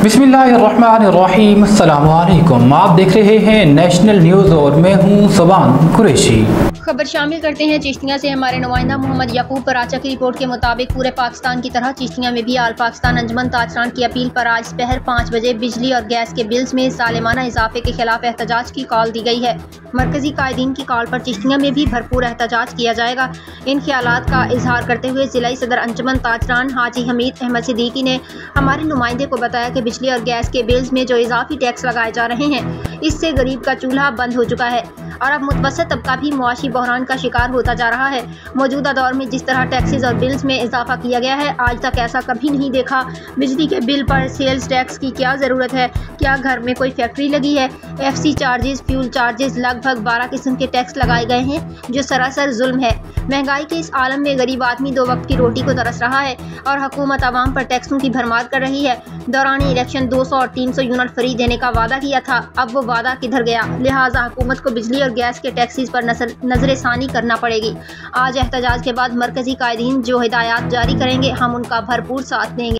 बिस्मिल्लाहिर्रहमानिर्रहीम, अस्सलाम वालेकुम। आप देख रहे हैं नेशनल न्यूज़ और मैं हूं सुबान कुरैशी। खबर शामिल करते हैं चिश्तिया से। हमारे नुमाइंदा मोहम्मद याकूब कराचा की रिपोर्ट के मुताबिक पूरे पाकिस्तान की तरह चिश्तिया में भी आल पाकिस्तान अंजुमन ताजरान की अपील पर आज दोपहर 5 बजे बिजली और गैस के बिल्स में सालिमाना इजाफे के खिलाफ एहतजाज की कॉल दी गई है। मरकजी कायदीन की कॉल पर चिश्तिया में भी भरपूर एहतजाज किया जाएगा। इन ख्यालात का इजहार करते हुए जिला सदर अंजुमन ताजरान हाजी हमीद अहमद सिद्दीकी ने हमारे नुमाइंदे को बताया कि बिजली और गैस के बिल्स में जो इजाफी टैक्स लगाए जा रहे हैं, इससे गरीब का चूल्हा बंद हो चुका है और अब मुतवसत तबका भी मुआशी बहरान का शिकार होता जा रहा है। मौजूदा दौर में जिस तरह टैक्सेस और बिल्स में इजाफा किया गया है, आज तक ऐसा कभी नहीं देखा। बिजली के बिल पर सेल्स टैक्स की क्या ज़रूरत है? क्या घर में कोई फैक्ट्री लगी है? FC चार्जेस, फ्यूल चार्जेस, लगभग 12 किस्म के टैक्स लगाए गए हैं, जो सरासर जुल्म है। महंगाई के इस आलम में गरीब आदमी 2 वक्त की रोटी को तरस रहा है और हुकूमत आवाम पर टैक्सों की भरमार कर रही है। दौरान इलेक्शन 200 और 300 यूनिट फ्री देने का वादा किया था, अब वो वादा किधर गया? लिहाजा हुकूमत को बिजली और गैस के टैक्सेस पर नजरसानी करना पड़ेगी। आज एहतजाज के बाद मरकजी कायदीन जो हिदायत जारी करेंगे, हम उनका भरपूर साथ देंगे।